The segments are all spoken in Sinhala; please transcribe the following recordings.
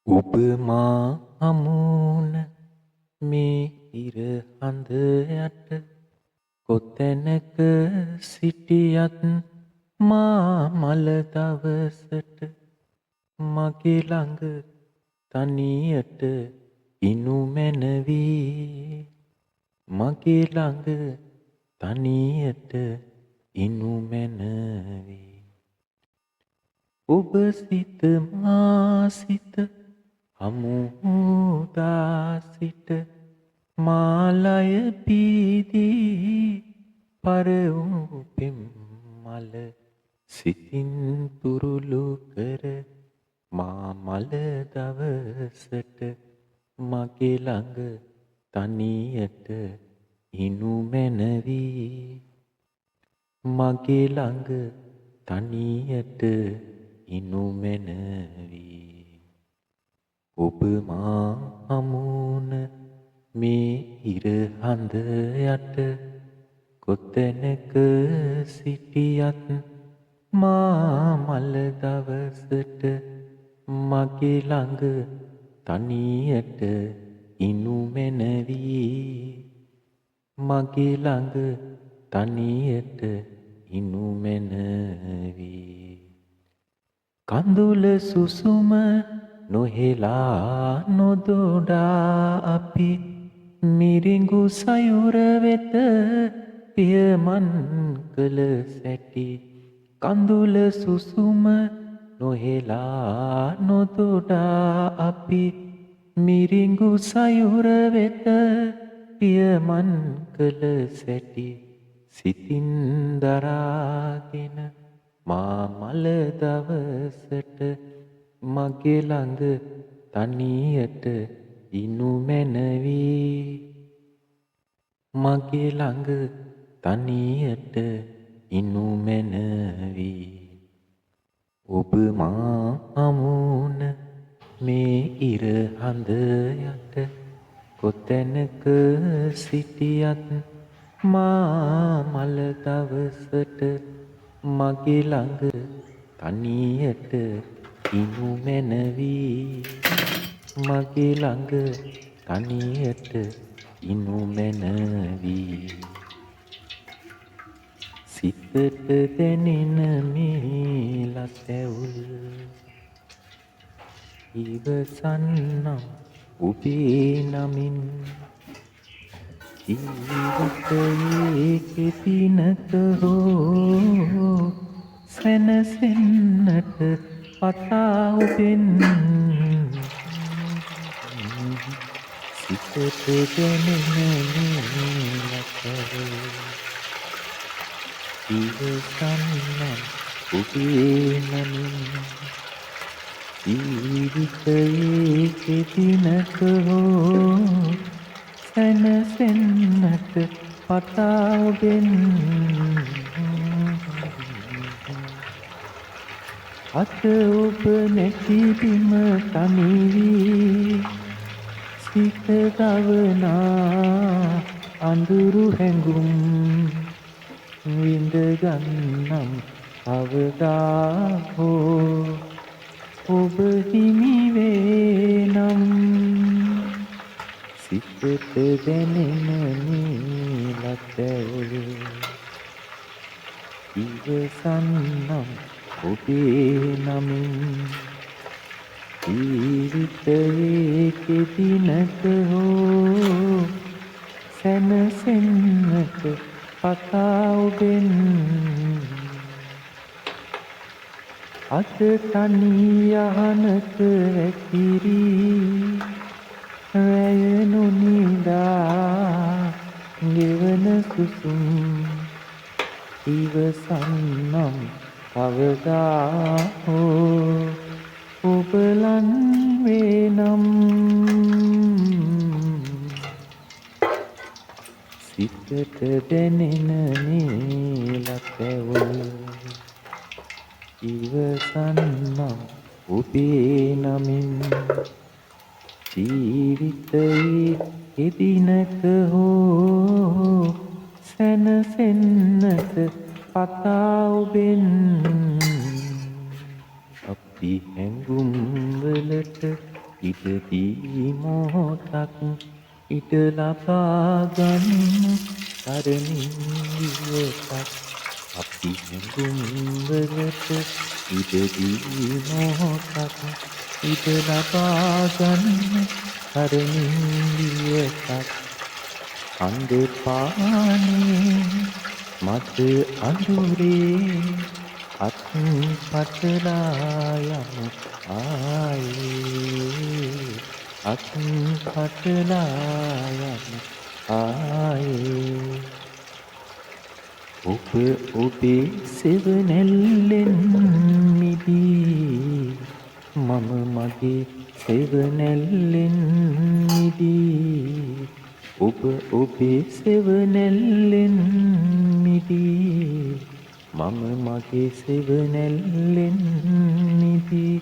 ඔබ මා හමුවන මේ ඉර හඳ යට කොතැනක සිටියත් මා මල දවසට මගේ ළඟ තනියට ඉනු මැනවි මගේ ළඟ තනියට ඉනු මැනවි ඔබ සිත මා සිත හමුදා සිට මාලය පීදී පරවූ පෙම් මල සිතින් තුරුළු කර මා මල දවසට මගේ ළඟ තනියට ඉනු මැනවි මගේ ළඟ තනියට ඉනු මැනවි ඔබ මා හමුවන මේ ඉර හඳ යට කොතැනක සිටියත් මා මල දවසට මගේ ළඟ තනියට ඉනු මැනවි මගේ ළඟ තනියට ඉනු මැනවි කඳුල සුසුම නොහෙලා නොදොඩා අපි මිරිඟු සයුර වෙත පියමන් කළ සැටි කඳුල සුසුම නොහෙලා නොදොඩා අපි මිරිඟු සයුර වෙත පියමන් කළ සැටි සිතින් දරාගෙන මා මල දවසට මගේ ළඟ තනියට ඉනු මැනවි මගේ ළඟ තනියට ඉනු මැනවි ඔබ මා හමුවන මේ ඉර හඳ යට කොතැනක සිටියත් මා මල දවසට මගේ ළඟ තනියට ඉනු මැනවි මගේ ළඟ තනියට ඉනු මැනවි සිතට දැනෙන මේ ලතැවුල් ඉවසන්නම් ඔබේ නමින් ජීවිතයේ කෙතිනක හෝ සැනසෙන්නට පතා ඔබෙන් සිතට දැනෙන ලතැවුල් ඉවසන්නම් ඔබේ නමින් ජීවිතයේ කෙතිනක හෝ සැනසෙන්නට පතා ඔබෙන් අත ඔබ නැති බිම තනිවී සිත දවනා අඳුරු හැඟුම් විඳගන්නම් කවදා හෝ ඔබ හිමි වේ නම් සිතට දැනෙන නීලතැවුල් ඉවසන්නම් ඔබේ නමින් ජීවිතයේ කෙදිනක හෝ සැනසෙන්නට පතා ඔබෙන් අත තනි යහනක වැතිරී රැය නොනිදා ගෙවන සුසුම් ඉවසන්නම් කවදා හෝ ඔබ ලං වේ නම් සිතට දැනෙන නීලතැවුල් ඉවසන්නම් ඔබේ නමින් ජීවිතයේ එදිනක හෝ සැනසෙන්නට පතා ඔබෙන් අපි හැඟුම් වලට ඉඩදී මොහොතක් ඉඩ ලබා ගනිමු තරමින් වියතක් අපි හැඟුම් වලට ඉඩදී මොහොතක් ඉඩ ලබා ගනිමු තරමින් වියතක් අන්ද පානේ මත අඳුරේ අත් පටලා යමු ආයේ අත් පටලා යමු ආයේ ඔබ ඔබේ සෙවණැල්ලෙන් මිදී මම මගේ සෙවණැල්ලෙන් මිදී ඔබ ඔබේ සෙවණැල්ලෙන් මිදී මම මගේ සෙවණැල්ලෙන් මිදී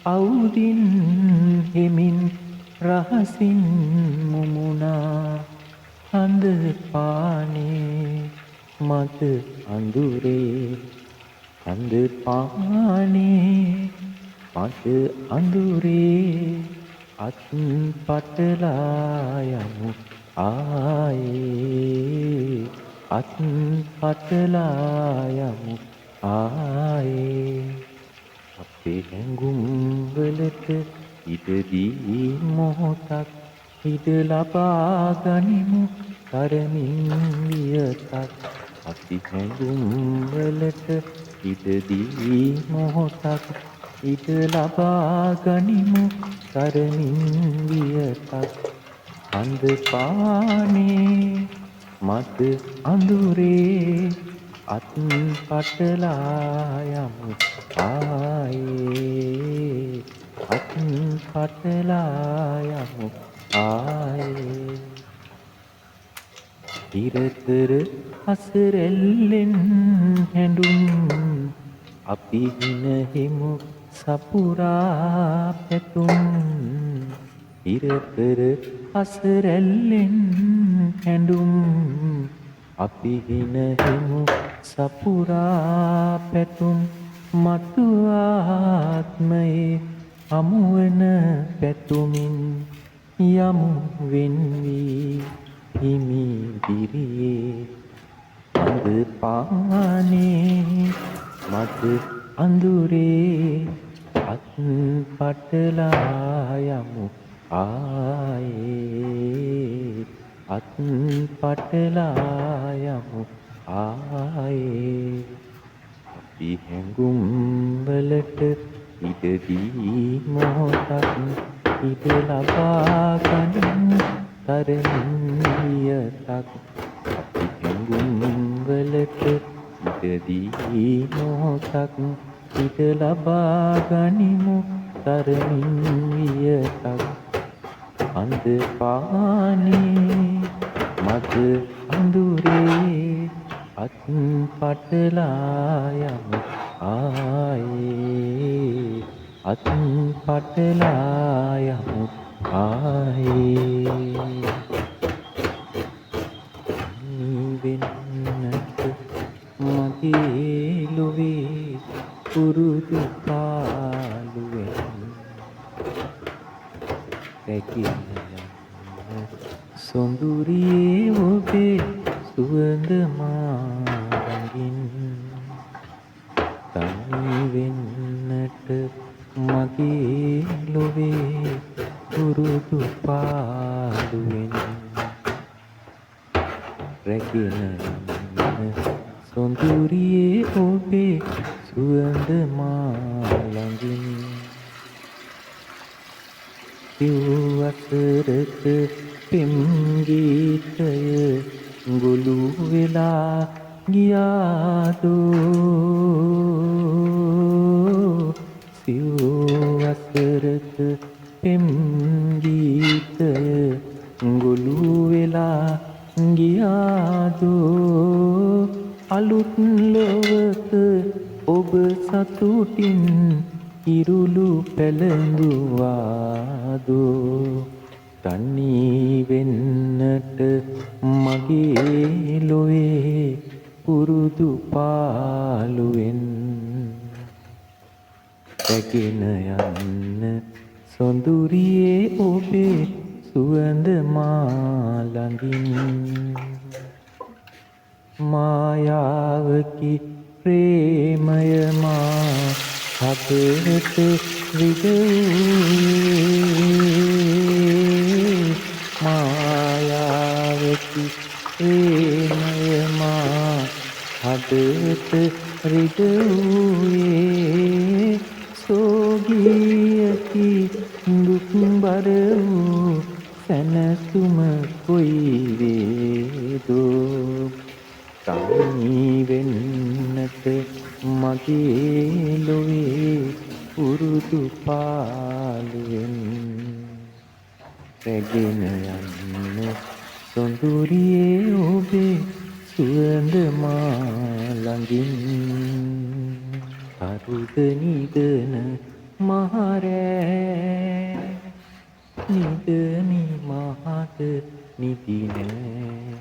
අවුදින් හෙමින් රහසින් මුමුණා හඳ පානේ මත අඳුරේ හඳ පානේ මත අඳුරේ අත් පටලා යමු ආයේ අත් පටලා යමු ආයේ අපේ හැඟුම් වලට ඉඩදී මොහොතක් ඉඩ ලබා ගනිමු තරමින් වියතක් අපි හැඟුම් වලට ඉඩදී මොහොතක් ඉඩ ලබා ගනිමු තරමින් වියතක් අන්ද පානේ මත අඳුරේ අත් පටලා යමු ආයේ අත් පටලා යමු ආයේ ඉරතර හසරැල්ලෙන් හැඬුම් අපි හිනෙහිමු සපුරා පැතුම් ඉරතර හසරැල්ලෙන් හැඬුම් අපි හිනෙහිමු සපුරා පැතුම් මතු ආත්මයේ අමුවන පැතුමින් යමු වෙන් වී හිමි දිරියේ අඳ පානේ මත අඳුරේ අත් පටලා යමු ආයේ අත් පටලා යමු ආයේ අපි හැඟුම් වලට ඉඩදී මොහොතක් ඉඩ ලබා ගනිමු තරමින් වියතක් අපි හැඟුම් වලට ඉඩදී මොහොතක් ඉඩ ලබා ගනිමු තරමින් වියතක් අන්ද පානේ මත අඳුරේ අත් පටලා යමු ආයේ අත් පටලා යමු ආයේ වෙන්නට මගේ ලොවේ පුරුදු කාලුවෙන් රැකින යන්න සොඳුරියේ ඔබේ සුවඳ මාරඟින් තනි වෙන්නට මගේ ලොවේ පුරුදු පාලුවෙන් රැගෙන යන්න සොඳුරියේ ඔබේ සුවඳ මාළඟින් සිව් අතරක පෙම් ගීතය ගොළු වෙලා ගියාදෝ සිව් අතරක පෙම් ගීතය ගොළු වෙලා ගියාදෝ අලුත් ලොවක ඔබ සතුටින් ඉරුළු පැළඳුවාදෝ තනි වෙන්නට මගේ ලොවේ පුරුදු පාලුවෙන් රැගෙන යන්න සොඳුරියේ ඔබේ සුවඳ මා ළඟින් මායාවකි ප්‍රේමය මා හදවත රිදවූයේ මායාවකි ප්‍රේමය මා හදවත රිදවූයේ සෝගියකි දුක්බර වූ සැනසුම කොයි වේදෝ තනි වෙන්නට මගේ ලොවේ පුරුදු පාළුවෙන් රැගෙන යන්න සොඳුරියේ ඔබේ සුවඳ මා ළඟින් අරුද නිදන මහරෑ නිදනි මහත නිදි නෑ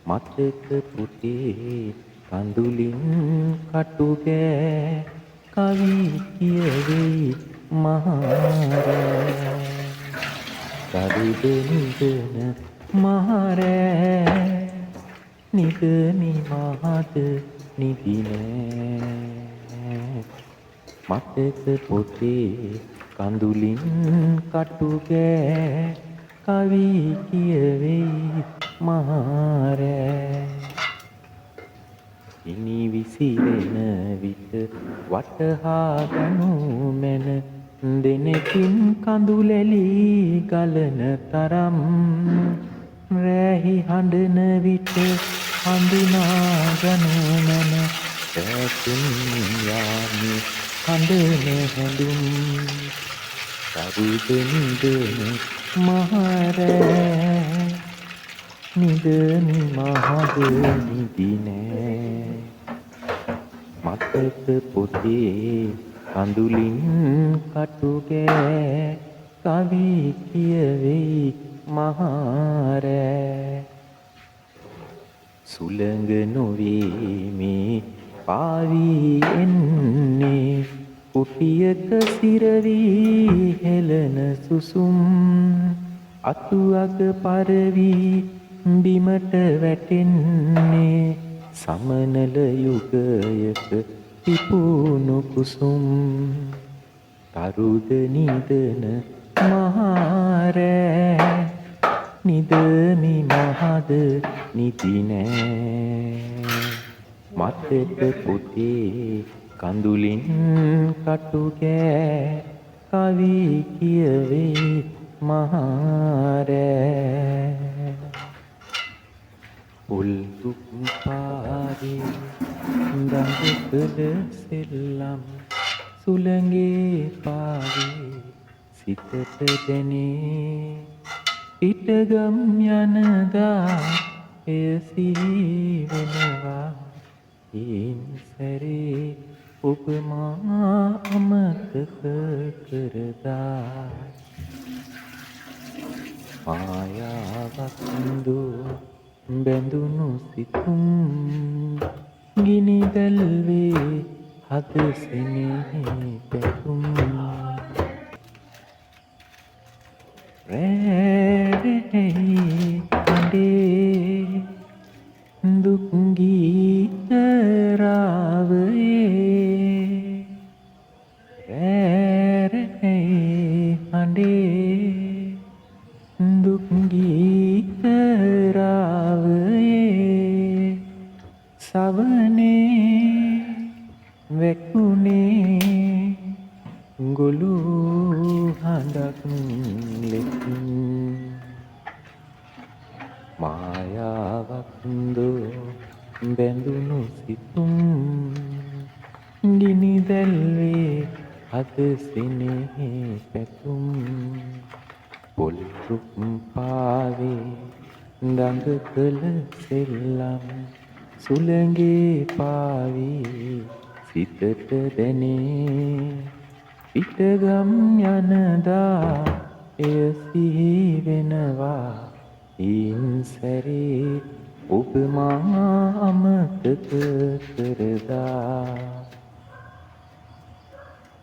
මතක පුතේ කඳුලින් කටුගෑ කවි කියවෙයි මහරෑ අරුද නිදන මහරෑ නිදනි මහත නිදි නෑ මතක පොතේ කඳුලින් කටුගෑ කවි කියවෙයි මහරෑ ඉනි විසිරෙන විට වටහා ගනු මැන දෙනෙකින් කඳුලැලි ගලන තරම් රැහි හඬන විට හඳුනා ගනු මැන පැතුම් යාමි හඬන හැඳුම් කරුද නිදන මහරෑ නිදනි මහද නිදි නෑ මතක පොතේ කඳුලින් කටුගෑ කවි කියවෙයි මහරෑ සුළඟ නොවේ මේ පාවී එන්නේ කුටියක සිරවී හෙළන සුසුම් අතු අග පරවී බිමට වැටෙන්නේ සමනල යුගයක පිපුණු කුසුම් තරුද නිදන මහරෑ නිදනි මහද නිදි නෑ මතක පුතේ කඳුලින් කටුගෑ කවි කියවෙයි මහරෑ උල්දුක් පාරේ දඟකල සෙල්ලම් සුළඟේ පාවේ සිතට දැනේ පිටගම් යනදා එය සිහි වෙනවා ඉන් සැරේ ඔබ මා අමතක කරදා මායාවක් දෝ බැඳුණු සිතුම් ගිනිදැල් වේ හද සෙනෙහි පැතුම් රැරෙහි අඬේ දුක් ගීත රාවයේ රැරෙහි අඬේ දුක් ගීත රාවයේ සවනේ වැකුනේ ගොළු හඬක් ලෙසින් මායාවක් දෝ බැඳුණු සිතුම් ගිනිදැල් වේ හද සෙනෙහි පැතුම් පොල් රුක් පාවේ දඟකල සෙල්ලම් සුළඟේ පාවේ සිතට දැනේ පිටගම් යනදා එය සිහි වෙනවා ඉන් සැරේ ඔබ මා අමතක කරදා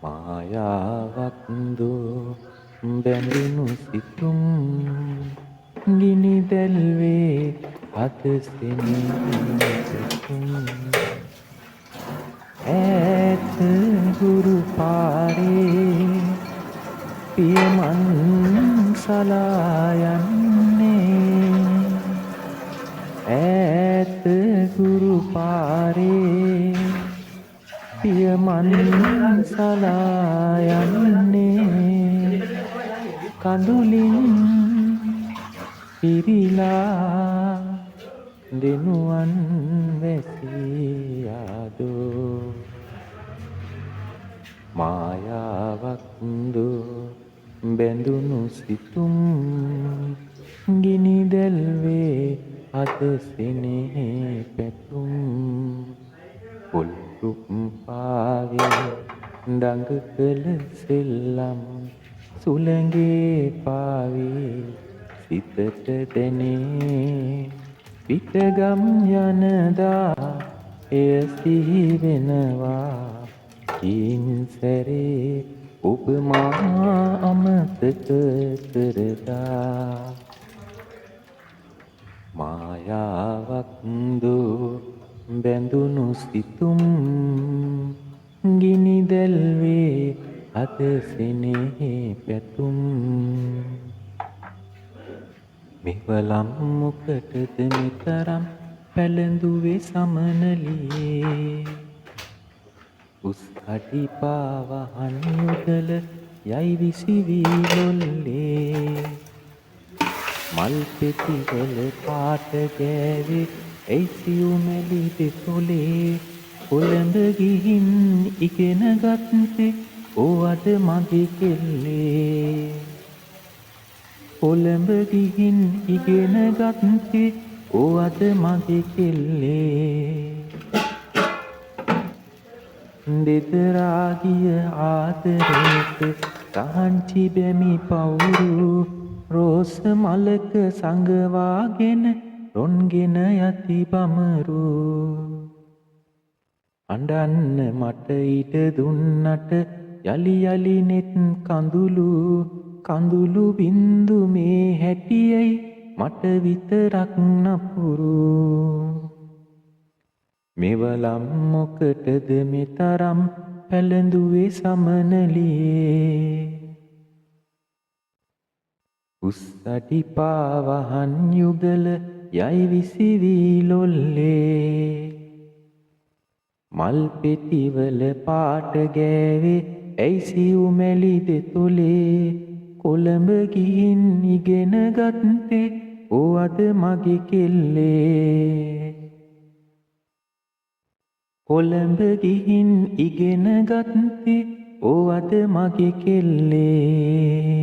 මායාවක් දෝ බැඳුණු සිතුම් ගිනි දැල්වේ අත සෙනෙහි පැතුම් ඈත ගුරු පාරේ පියමන් සලා යන්නේ ඈත ගුරු පාරේ පියමන් සලා යන්නේ කඳුලින් පිරිලා දෙනුවන් වැසී ආදෝ මායාවක් දෝ බැඳුණු සිතුම් ගිනි දැල්වේ අත සෙනෙහි පැතුම් පොල් රුක් පාවේ දඟ කළ සෙල්ලම් සුළඟේ පාවේ සිතට දැනේ පිටගම් යනදා එය සිහි වෙනවා කීන් සැරේ ඔබ මා අමතක කරදා මායාවක් දෝ බැඳුණු සිතුම් ගිනි දැල්වේ අත සෙනෙහි පැතුම් මෙවලම් මොකටද මෙතරම් පැළඳුවේ සමනලියේ උස් අඩි පාවහන් යුගල යයි විසිවී ලොල්ලේ මල් පෙතිවල පාට ගෑවේ ඇයි සියුමැලි දෙතොලේ කොළඹ ගිහින් ඉගෙන ගත්තේ ඕවද මගේ කෙල්ලේ කොළඹ ගිහින් ඉගෙන ගත්තේ ඕවද මගේ කෙල්ලේ දෙදරා ගිය ආදරේට රහන්චි බැමි පවුරු රෝස මලක සඟවාගෙන රොන්ගෙන යති බමරු අඬන්න මට ඉඩ දුන්නට යලි යලි නෙත් කඳුළු කඳුළු බින්දු මේ හැටියයි මට විතරක් නපුරු මෙවලම් මොකටද මෙතරම් පැළඳුවේ සමනලියේ උස් අඩි පාවහන් යුගල යයි විසිවී ලොල්ලේ මල් පෙතිවල පාට ගෑවේ ඇයි සියුමැලි දෙතොලේ කොළඹ ගිහින් ඉගෙන ගත්තේ ඕවද මගේ කෙල්ලේ කොළඹ ගිහින් ඉගෙන ගත්තේ ඕවද මගේ කෙල්ලේ